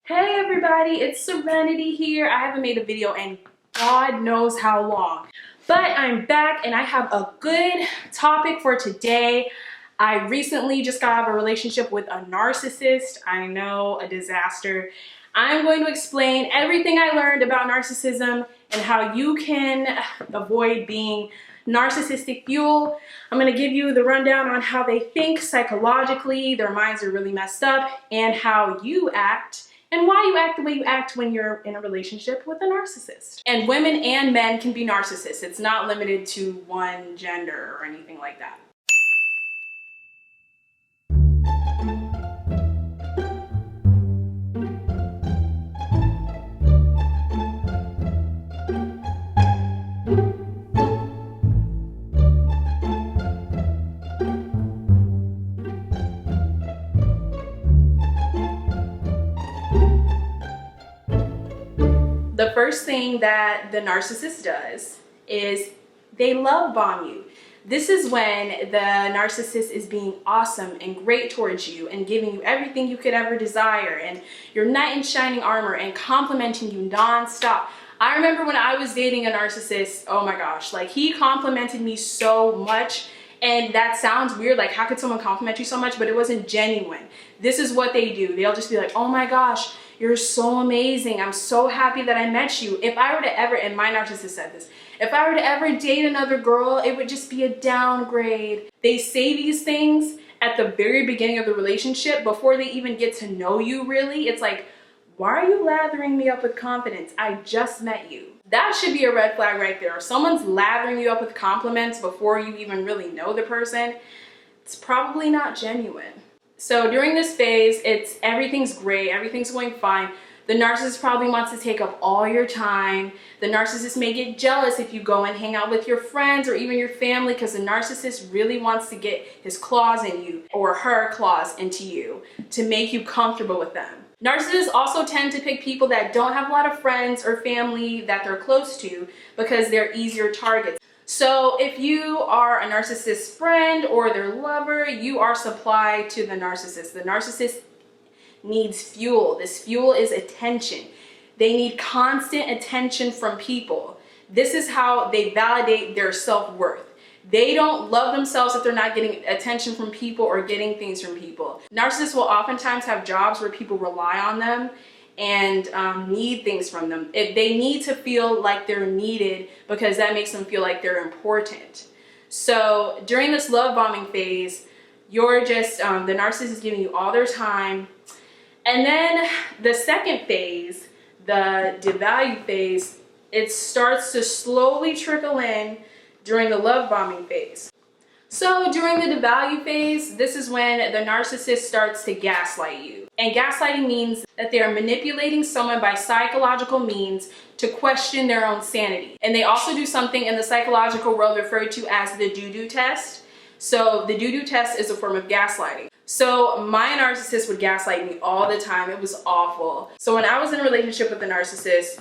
Hey everybody, it's Serenity here. I haven't made a video in God knows how long, but I'm back and I have a good topic for today. I recently just got out of a relationship with a narcissist. I know, a disaster. I'm going to explain everything I learned about narcissism and how you can avoid being narcissistic fuel. I'm going to give you the rundown on how they think psychologically, their minds are really messed up, and how you act and why you act the way you act when you're in a relationship with a narcissist. And women and men can be narcissists. It's not limited to one gender or anything like that. The first thing that the narcissist does is they love bomb you. This is when the narcissist is being awesome and great towards you and giving you everything you could ever desire and your knight in shining armor and complimenting you non-stop. I remember when I was dating a narcissist, oh my gosh, like he complimented me so much. And that sounds weird, like how could someone compliment you so much? But it wasn't genuine. This is what they do. They'll just be like, oh my gosh, you're so amazing. I'm so happy that I met you. If I were to ever, and my narcissist said this, if I were to ever date another girl, it would just be a downgrade. They say these things at the very beginning of the relationship before they even get to know you really. It's like, why are you lathering me up with confidence? I just met you. That should be a red flag right there. If someone's lathering you up with compliments before you even really know the person, it's probably not genuine. So during this phase, everything's great, everything's going fine. The narcissist probably wants to take up all your time. The narcissist may get jealous if you go and hang out with your friends or even your family because the narcissist really wants to get his claws in you or her claws into you to make you comfortable with them. Narcissists also tend to pick people that don't have a lot of friends or family that they're close to because they're easier targets. So if you are a narcissist's friend or their lover, you are supplied to the narcissist. The narcissist needs fuel. This fuel is attention. They need constant attention from people. This is how they validate their self-worth. They don't love themselves if they're not getting attention from people or getting things from people. Narcissists will oftentimes have jobs where people rely on them and need things from them. They need to feel like they're needed because that makes them feel like they're important. So during this love bombing phase, you're just, the narcissist is giving you all their time. And then the second phase, the devalue phase, it starts to slowly trickle in during the love bombing phase. So during the devalue phase, this is when the narcissist starts to gaslight you. And gaslighting means that they are manipulating someone by psychological means to question their own sanity. And they also do something in the psychological world referred to as the do-do test. So the do-do test is a form of gaslighting. So my narcissist would gaslight me all the time. It was awful. So when I was in a relationship with a narcissist,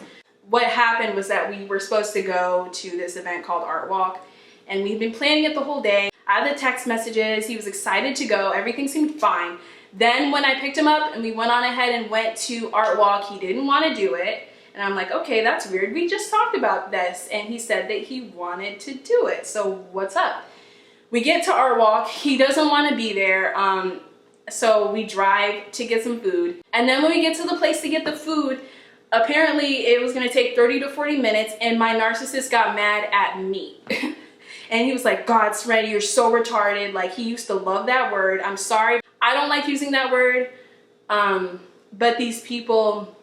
what happened was that we were supposed to go to this event called Art Walk, and we'd been planning it the whole day. I had the text messages, he was excited to go, everything seemed fine. Then when I picked him up and we went on ahead and went to Art Walk, he didn't want to do it. And I'm like, okay, that's weird. We just talked about this. And he said that he wanted to do it. So what's up? We get to Art Walk, he doesn't want to be there. So we drive to get some food. And then when we get to the place to get the food, apparently it was going to take 30 to 40 minutes and my narcissist got mad at me. And he was like, God, Serenity, you're so retarded. Like, he used to love that word. I'm sorry. I don't like using that word. But these people,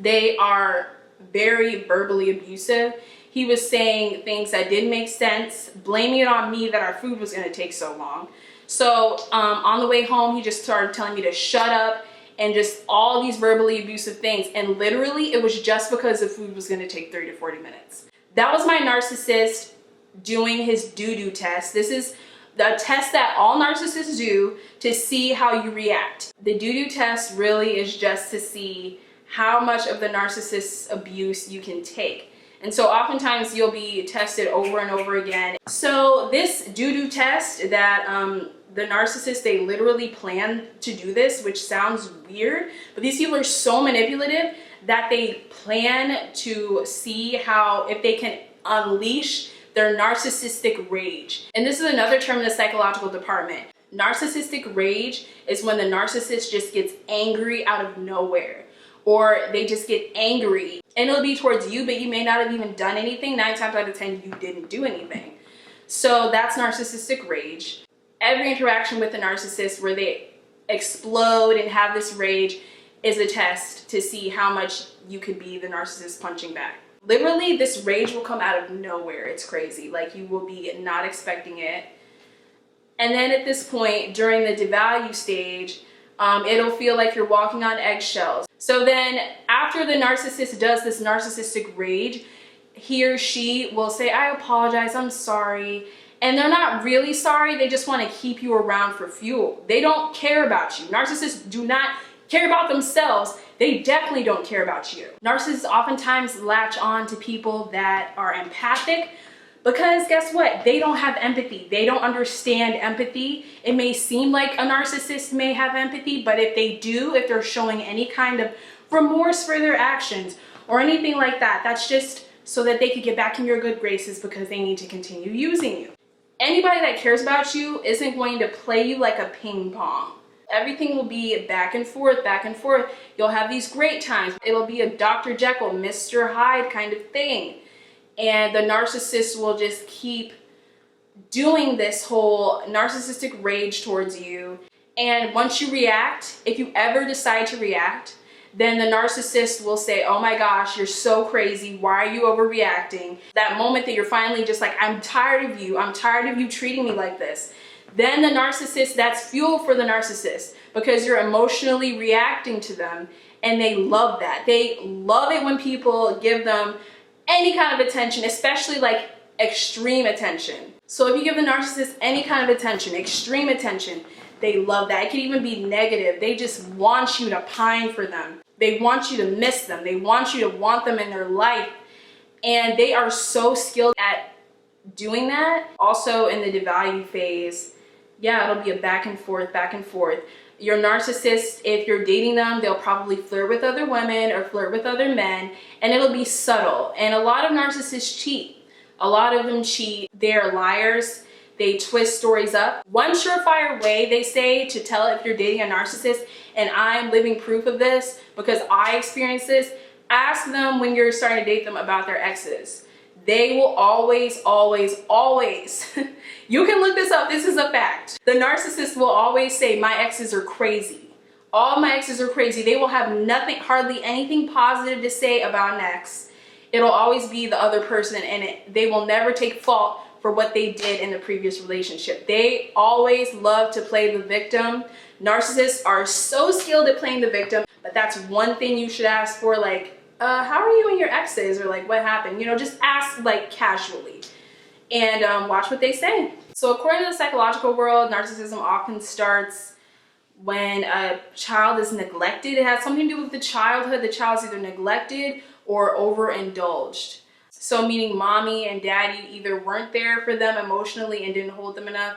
they are very verbally abusive. He was saying things that didn't make sense, blaming it on me that our food was going to take so long. So on the way home, he just started telling me to shut up and just all these verbally abusive things. And literally, it was just because the food was going to take 30 to 40 minutes. That was my narcissist doing his do-do test. This is the test that all narcissists do to see how you react. The do-do test really is just to see how much of the narcissist's abuse you can take. And so oftentimes you'll be tested over and over again. So this do-do test that The narcissist, they literally plan to do this, which sounds weird, but these people are so manipulative that they plan to see how, if they can unleash their narcissistic rage. And this is another term in the psychological department. Narcissistic rage is when the narcissist just gets angry out of nowhere, or they just get angry and it'll be towards you, but you may not have even done anything. 9 times out of 10, you didn't do anything. So that's narcissistic rage. Every interaction with the narcissist where they explode and have this rage is a test to see how much you could be the narcissist punching back. Literally, this rage will come out of nowhere. It's crazy. Like, you will be not expecting it. And then at this point, during the devalue stage, it'll feel like you're walking on eggshells. So then after the narcissist does this narcissistic rage, he or she will say, I apologize, I'm sorry. And they're not really sorry, they just want to keep you around for fuel. They don't care about you. Narcissists do not care about themselves. They definitely don't care about you. Narcissists oftentimes latch on to people that are empathic, because guess what? They don't have empathy. They don't understand empathy. It may seem like a narcissist may have empathy, but if they do, if they're showing any kind of remorse for their actions or anything like that, that's just so that they could get back in your good graces because they need to continue using you. Anybody that cares about you isn't going to play you like a ping pong. Everything will be back and forth, back and forth. You'll have these great times. It'll be a Dr. Jekyll, Mr. Hyde kind of thing. And the narcissist will just keep doing this whole narcissistic rage towards you. And once you react, if you ever decide to react, then the narcissist will say, oh my gosh, you're so crazy. Why are you overreacting? That moment that you're finally just like, I'm tired of you. I'm tired of you treating me like this. Then the narcissist, that's fuel for the narcissist, because you're emotionally reacting to them, and they love that. They love it when people give them any kind of attention, especially like extreme attention. So if you give the narcissist any kind of attention, extreme attention, they love that. It could even be negative. They just want you to pine for them. They want you to miss them. They want you to want them in their life. And they are so skilled at doing that. Also in the devalue phase, yeah, it'll be a back and forth, back and forth. Your narcissist, if you're dating them, they'll probably flirt with other women or flirt with other men, and it'll be subtle. And a lot of narcissists cheat. A lot of them cheat. They're liars. They twist stories up. One surefire way, they say, to tell if you're dating a narcissist, and I'm living proof of this because I experienced this, ask them when you're starting to date them about their exes. They will always, always, always, you can look this up, this is a fact. The narcissist will always say, my exes are crazy. All my exes are crazy. They will have nothing, hardly anything positive to say about an ex. It'll always be the other person, and they will never take fault for what they did in the previous relationship. They always love to play the victim. Narcissists are so skilled at playing the victim, but that's one thing you should ask for, like, how are you and your exes, or like, what happened? You know, just ask like casually, and watch what they say. So according to the psychological world, narcissism often starts when a child is neglected. It has something to do with the childhood. The child's either neglected or overindulged. So meaning mommy and daddy either weren't there for them emotionally and didn't hold them enough,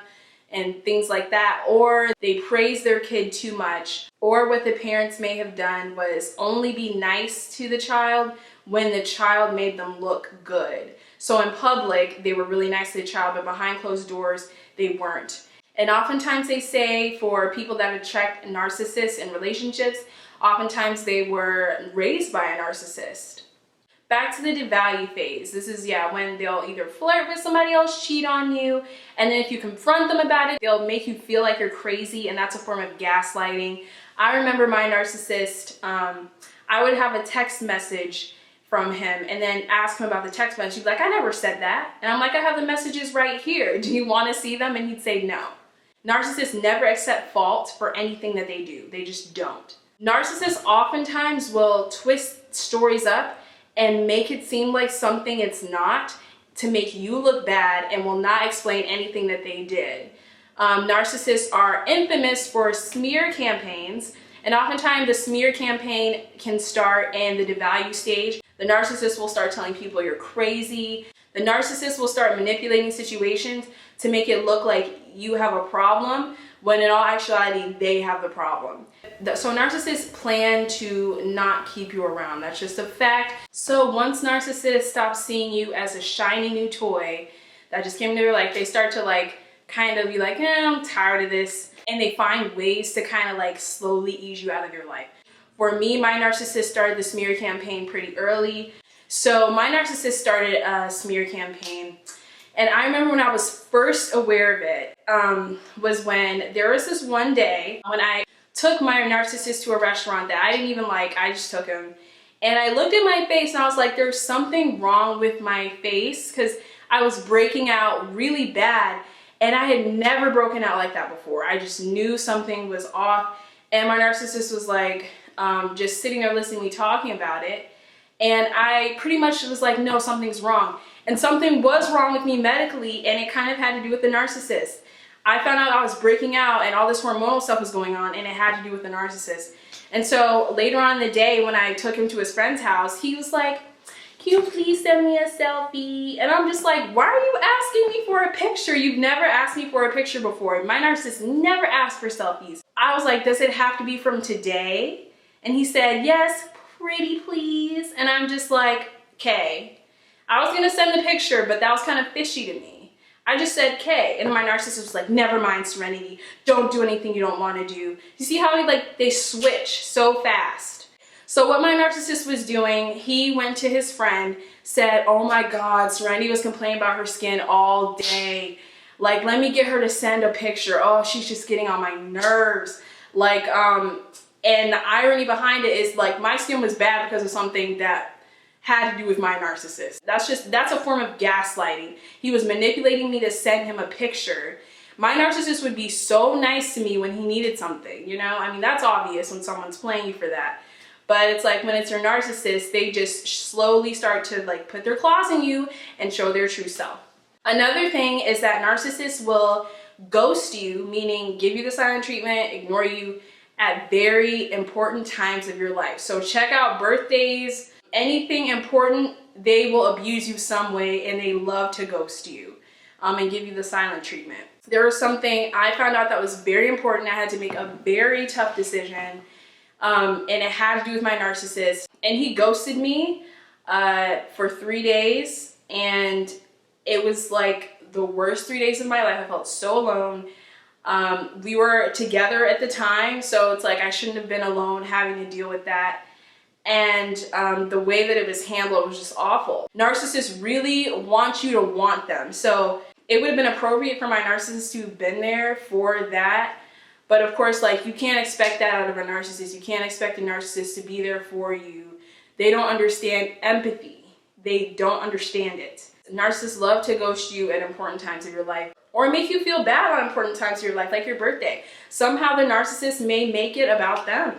and things like that, or they praise their kid too much, or what the parents may have done was only be nice to the child when the child made them look good. So in public, they were really nice to the child, but behind closed doors, they weren't. And oftentimes they say for people that attract narcissists in relationships, oftentimes they were raised by a narcissist. Back to the devalue phase. This is, yeah, when they'll either flirt with somebody else, cheat on you, and then if you confront them about it, they'll make you feel like you're crazy, and that's a form of gaslighting. I remember my narcissist, I would have a text message from him and then ask him about the text message. He'd be like, I never said that. And I'm like, I have the messages right here. Do you want to see them? And he'd say no. Narcissists never accept fault for anything that they do. They just don't. Narcissists oftentimes will twist stories up and make it seem like something it's not, to make you look bad, and will not explain anything that they did. Narcissists are infamous for smear campaigns, and oftentimes the smear campaign can start in the devalue stage. The narcissist will start telling people you're crazy. The narcissist will start manipulating situations to make it look like you have a problem, when in all actuality, they have the problem. So narcissists plan to not keep you around. That's just a fact. So once narcissists stop seeing you as a shiny new toy that just came into their life, they start to like kind of be like, I'm tired of this. And they find ways to kind of like slowly ease you out of your life. For me, my narcissist started the smear campaign pretty early. So my narcissist started a smear campaign. And I remember when I was first aware of it, was when there was this one day when I took my narcissist to a restaurant that I didn't even like. I just took him. And I looked at my face and I was like, there's something wrong with my face, because I was breaking out really bad. And I had never broken out like that before. I just knew something was off. And my narcissist was like, just sitting there listening to me talking about it. And I pretty much was like, no, something's wrong. And something was wrong with me medically, and it kind of had to do with the narcissist. I found out I was breaking out and all this hormonal stuff was going on, and it had to do with the narcissist. And so later on in the day when I took him to his friend's house, he was like, can you please send me a selfie? And I'm just like, why are you asking me for a picture? You've never asked me for a picture before. My narcissist never asked for selfies. I was like, does it have to be from today? And he said, yes, pretty please. And I'm just like, okay. I was gonna send the picture, but that was kind of fishy to me. I just said, okay. And my narcissist was like, never mind, Serenity. Don't do anything you don't want to do. You see how they switch so fast. So what my narcissist was doing, he went to his friend, said, oh my God, Serenity was complaining about her skin all day. Like, let me get her to send a picture. Oh, she's just getting on my nerves. Like, and the irony behind it is like my skin was bad because of something that had to do with my narcissist. That's a form of gaslighting. He was manipulating me to send him a picture. My narcissist would be so nice to me when he needed something, you know? I mean, that's obvious when someone's playing you for that. But it's like when it's your narcissist, they just slowly start to like put their claws in you and show their true self. Another thing is that narcissists will ghost you, meaning give you the silent treatment, ignore you at very important times of your life. So check out birthdays, anything important, they will abuse you some way, and they love to ghost you and give you the silent treatment. There was something I found out that was very important. I had to make a very tough decision, and it had to do with my narcissist. And he ghosted me for 3 days, and it was like the worst 3 days of my life. I felt so alone. We were together at the time, so it's like I shouldn't have been alone having to deal with that. And the way that it was handled was just awful. Narcissists really want you to want them. So it would have been appropriate for my narcissist to have been there for that. But of course, like, you can't expect that out of a narcissist. You can't expect a narcissist to be there for you. They don't understand empathy. They don't understand it. Narcissists love to ghost you at important times of your life, or make you feel bad on important times of your life, like your birthday. Somehow the narcissist may make it about them.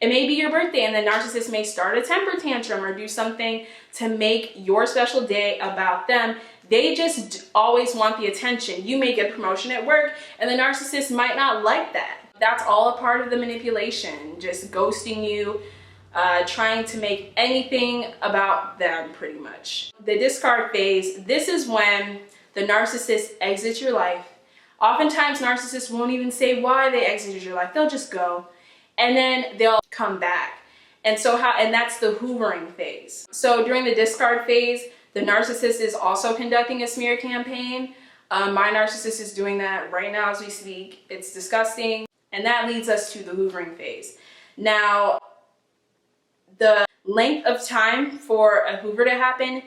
It may be your birthday and the narcissist may start a temper tantrum or do something to make your special day about them. They just always want the attention. You may get a promotion at work and the narcissist might not like that. That's all a part of the manipulation, just ghosting you, trying to make anything about them pretty much. The discard phase, this is when the narcissist exits your life. Oftentimes narcissists won't even say why they exited your life. They'll just go. And then they'll come back. And that's the hoovering phase. So during the discard phase, the narcissist is also conducting a smear campaign. My narcissist is doing that right now as we speak. It's disgusting. And that leads us to the hoovering phase. Now, the length of time for a hoover to happen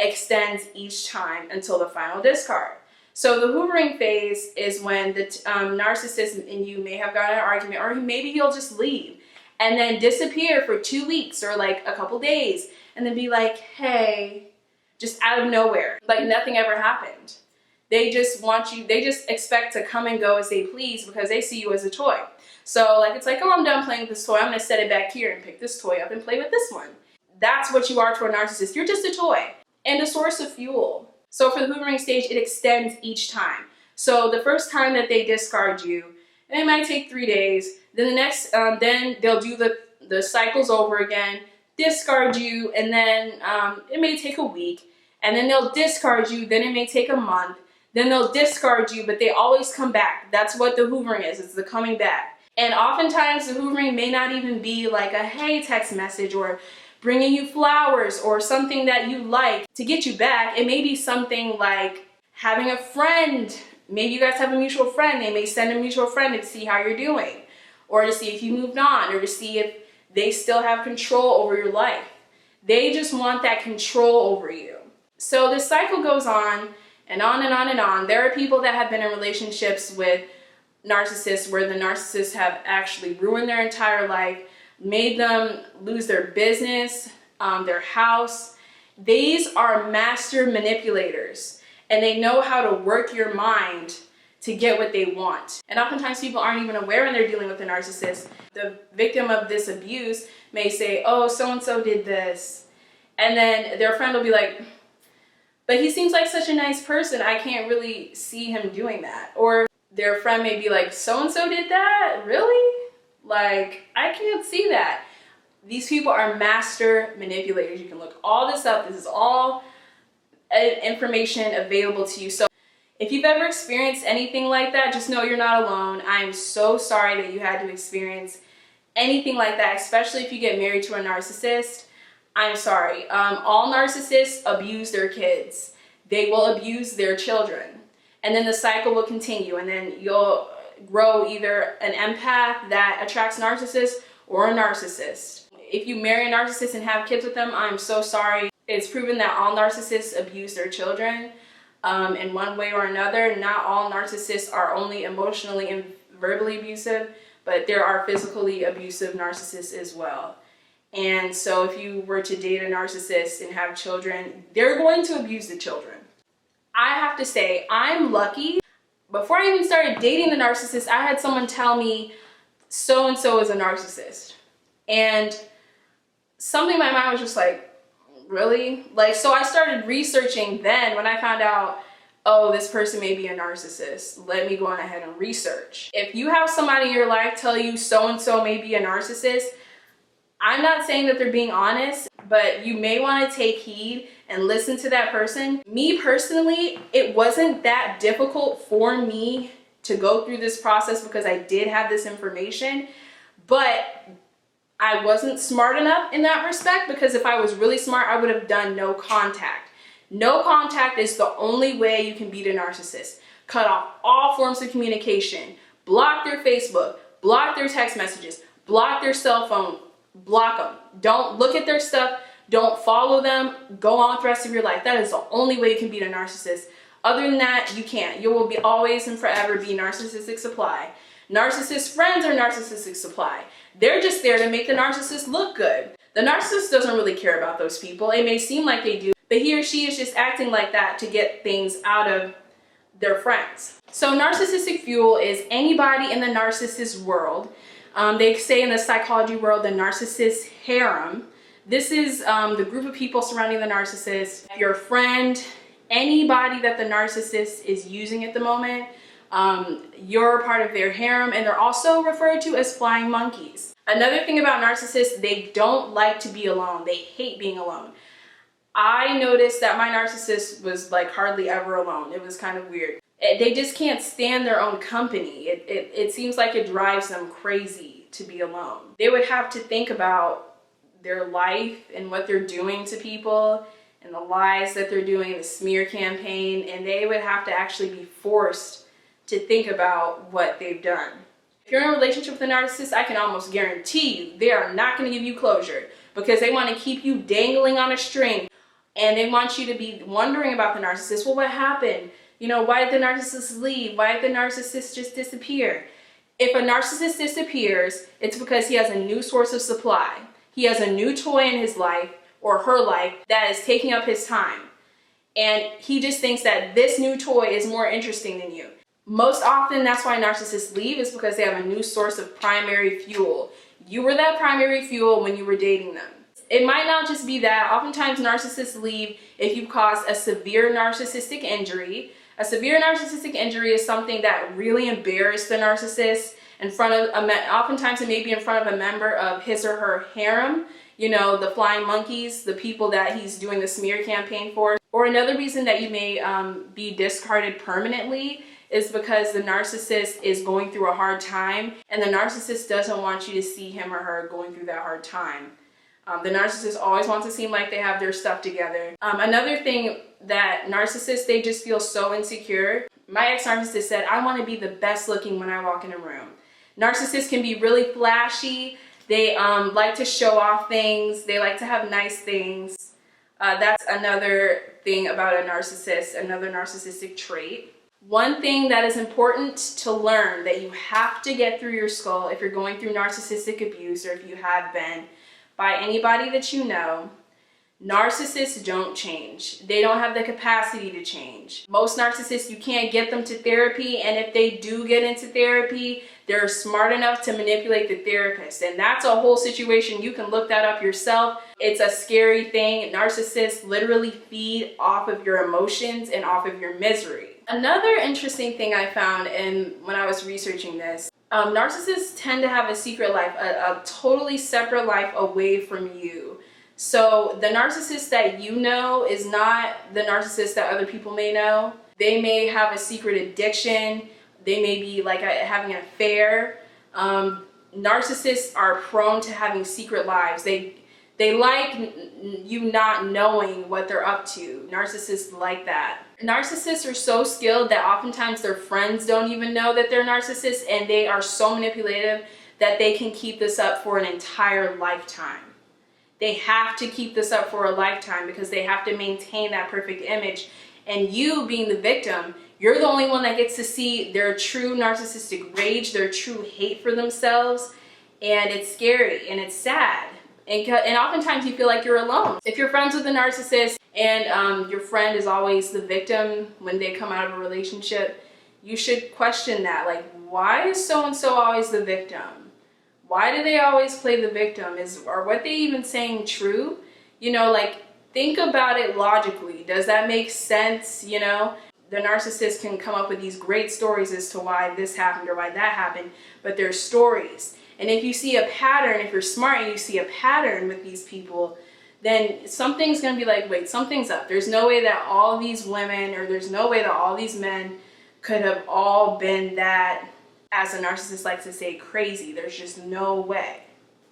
extends each time until the final discard. So the hoovering phase is when the narcissist and you may have gotten an argument, or maybe he'll just leave and then disappear for 2 weeks or like a couple days and then be like, hey, just out of nowhere, like nothing ever happened. They just want you, they just expect to come and go as they please because they see you as a toy. So like, it's like, oh, I'm done playing with this toy. I'm gonna set it back here and pick this toy up and play with this one. That's what you are to a narcissist. You're just a toy and a source of fuel. So for the hoovering stage, it extends each time. So the first time that they discard you, and it might take 3 days. Then the next, then they'll do the cycles over again, discard you, and then it may take a week. and then they'll discard you. Then it may take a month. Then they'll discard you, but they always come back. That's what the hoovering is. It's the coming back. And oftentimes the hoovering may not even be like a hey text message or bringing you flowers or something that you like to get you back. It may be something like having a friend. Maybe you guys have a mutual friend. They may send a mutual friend to see how you're doing, or to see if you moved on, or to see if they still have control over your life. They just want that control over you. So this cycle goes on and on and on and on. There are people that have been in relationships with narcissists where the narcissists have actually ruined their entire life, made them lose their business, their house. These are master manipulators, and they know how to work your mind to get what they want. And oftentimes people aren't even aware when they're dealing with a narcissist. The victim of this abuse may say, oh, so-and-so did this. And then their friend will be like, but he seems like such a nice person. I can't really see him doing that. Or their friend may be like, so-and-so did that? Really? Like, I can't see that. These people are master manipulators. You can look all this up. This is all information available to you. So if you've ever experienced anything like that, just know you're not alone. I am so sorry that you had to experience anything like that, especially if you get married to a narcissist. I'm sorry. All narcissists abuse their kids. They will abuse their children. And then the cycle will continue, and then you'll grow either an empath that attracts narcissists or a narcissist. If you marry a narcissist and have kids with them, I'm so sorry. It's proven that all narcissists abuse their children in one way or another. Not all narcissists are only emotionally and verbally abusive, but there are physically abusive narcissists as well. And so if you were to date a narcissist and have children, they're going to abuse the children. I have to say, I'm lucky. Before I even started dating the narcissist, I had someone tell me, so-and-so is a narcissist. And something in my mind was just like, really? Like, so I started researching then when I found out, oh, this person may be a narcissist. Let me go on ahead and research. If you have somebody in your life tell you so-and-so may be a narcissist, I'm not saying that they're being honest, but you may want to take heed and listen to that person. Me personally, it wasn't that difficult for me to go through this process because I did have this information, but I wasn't smart enough in that respect, because if I was really smart, I would have done no contact. No contact is the only way you can beat a narcissist. Cut off all forms of communication. Block their Facebook. Block their text messages. Block their cell phone. Block them. Don't look at their stuff. Don't follow them. Go on with the rest of your life. That is the only way you can beat a narcissist. Other than that, you can't. You will be always and forever be narcissistic supply. Narcissist friends are narcissistic supply. They're just there to make the narcissist look good. The narcissist doesn't really care about those people. It may seem like they do, but he or she is just acting like that to get things out of their friends. So narcissistic fuel is anybody in the narcissist world. They say in the psychology world, the narcissist harem. This is the group of people surrounding the narcissist. Your friend, anybody that the narcissist is using at the moment, you're part of their harem, and they're also referred to as flying monkeys. Another thing about narcissists, they don't like to be alone. They hate being alone. I noticed that my narcissist was like hardly ever alone. It was kind of weird. They just can't stand their own company. It seems like it drives them crazy to be alone. They would have to think about their life and what they're doing to people and the lies that they're doing, the smear campaign, and they would have to actually be forced to think about what they've done. If you're in a relationship with a narcissist, I can almost guarantee you they are not going to give you closure, because they want to keep you dangling on a string, and they want you to be wondering about the narcissist. Well, what happened? You know, why did the narcissist leave? Why did the narcissist just disappear? If a narcissist disappears, it's because he has a new source of supply. He has a new toy in his life or her life that is taking up his time. And he just thinks that this new toy is more interesting than you. Most often, that's why narcissists leave, is because they have a new source of primary fuel. You were that primary fuel when you were dating them. It might not just be that. Oftentimes, narcissists leave if you've caused a severe narcissistic injury. A severe narcissistic injury is something that really embarrassed the narcissist in front of, oftentimes it may be in front of a member of his or her harem, you know, the flying monkeys, the people that he's doing the smear campaign for. Or Or another reason that you may be discarded permanently is because the narcissist is going through a hard time, and the narcissist doesn't want you to see him or her going through that hard time. The narcissist always wants to seem like they have their stuff together. Another thing that narcissists, they just feel so insecure. My ex-narcissist said, I want to be the best looking when I walk in a room. Narcissists can be really flashy. They like to show off things. They like to have nice things. That's another thing about a narcissist, another narcissistic trait. One thing that is important to learn that you have to get through your skull if you're going through narcissistic abuse, or if you have been, by anybody that you know, narcissists don't change. They don't have the capacity to change. Most narcissists, you can't get them to therapy, and if they do get into therapy, they're smart enough to manipulate the therapist, and that's a whole situation. You can look that up yourself. It's a scary thing. Narcissists literally feed off of your emotions and off of your misery. Another interesting thing I found when I was researching this, narcissists tend to have a secret life, a totally separate life away from you. So the narcissist that you know is not the narcissist that other people may know. They may have a secret addiction. They may be like having an affair. Narcissists are prone to having secret lives. They like you not knowing what they're up to. Narcissists like that. Narcissists are so skilled that oftentimes their friends don't even know that they're narcissists, and they are so manipulative that they can keep this up for an entire lifetime. They have to keep this up for a lifetime because they have to maintain that perfect image. And you, being the victim, you're the only one that gets to see their true narcissistic rage, their true hate for themselves. And it's scary and it's sad. And oftentimes you feel like you're alone. If you're friends with a narcissist and your friend is always the victim when they come out of a relationship, you should question that. Like, why is so-and-so always the victim? Why do they always play the victim? Are what they even saying true? You know, like, think about it logically. Does that make sense? You know, the narcissist can come up with these great stories as to why this happened or why that happened, but they're stories. And if you see a pattern, if you're smart and you see a pattern with these people, then something's going to be like, wait, something's up. There's no way that all these women, or there's no way that all these men could have all been that, as a narcissist likes to say, crazy. There's just no way.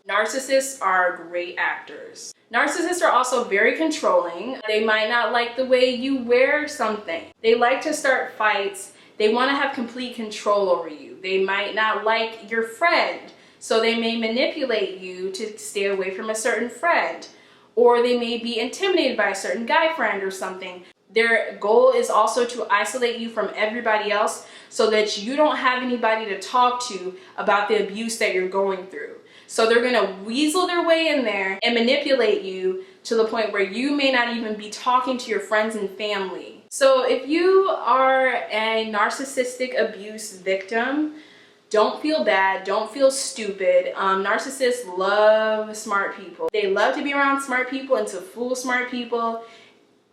Narcissists are great actors. Narcissists are also very controlling. They might not like the way you wear something. They like to start fights. They want to have complete control over you. They might not like your friend, so they may manipulate you to stay away from a certain friend. Or they may be intimidated by a certain guy friend or something. Their goal is also to isolate you from everybody else so that you don't have anybody to talk to about the abuse that you're going through. So they're going to weasel their way in there and manipulate you to the point where you may not even be talking to your friends and family. So if you are a narcissistic abuse victim, don't feel bad, don't feel stupid. Narcissists love smart people. They love to be around smart people and to fool smart people.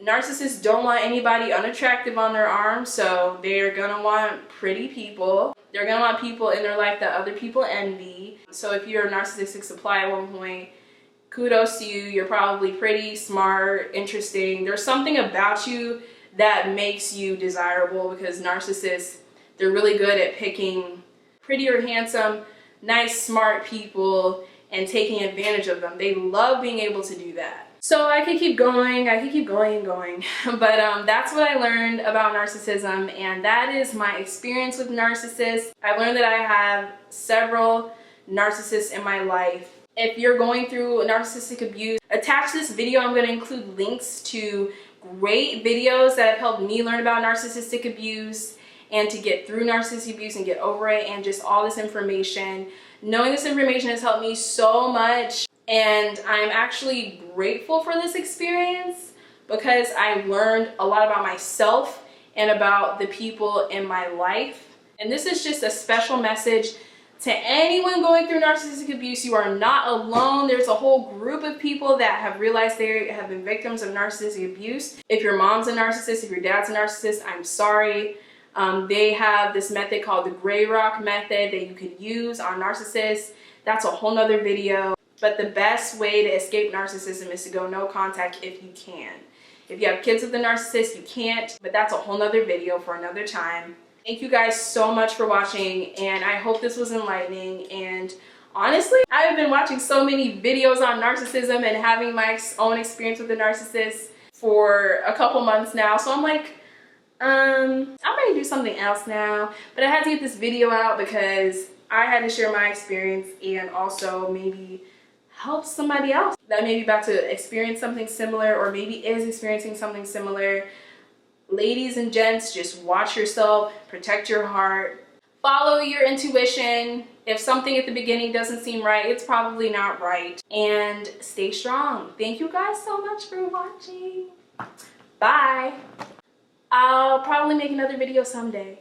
Narcissists don't want anybody unattractive on their arm, so they're gonna want pretty people. They're gonna want people in their life that other people envy. So if you're a narcissistic supply at one point, kudos to you. You're probably pretty, smart, interesting. There's something about you that makes you desirable, because narcissists, they're really good at picking pretty or handsome, nice, smart people and taking advantage of them. They love being able to do that. So I could keep going and going, but that's what I learned about narcissism, and that is my experience with narcissists. I learned that I have several narcissists in my life. If you're going through narcissistic abuse, attached to this video, I'm going to include links to great videos that have helped me learn about narcissistic abuse and to get through narcissistic abuse and get over it, and just all this information. Knowing this information has helped me so much. And I'm actually grateful for this experience because I learned a lot about myself and about the people in my life. And this is just a special message to anyone going through narcissistic abuse. You are not alone. There's a whole group of people that have realized they have been victims of narcissistic abuse. If your mom's a narcissist, if your dad's a narcissist, I'm sorry. They have this method called the gray rock method that you could use on narcissists. That's a whole nother video. But the best way to escape narcissism is to go no contact if you can. If you have kids with a narcissist, you can't, but that's a whole nother video for another time. Thank you guys so much for watching, and I hope this was enlightening. And honestly, I've been watching so many videos on narcissism and having my own experience with a narcissist for a couple months now, so I'm like, I'm ready to do something else now. But I had to get this video out because I had to share my experience and also maybe help somebody else that may be about to experience something similar or maybe is experiencing something similar. Ladies and gents, just watch yourself, protect your heart, follow your intuition. If something at the beginning doesn't seem right, it's probably not right. And stay strong. Thank you guys so much for watching. Bye. I'll probably make another video someday.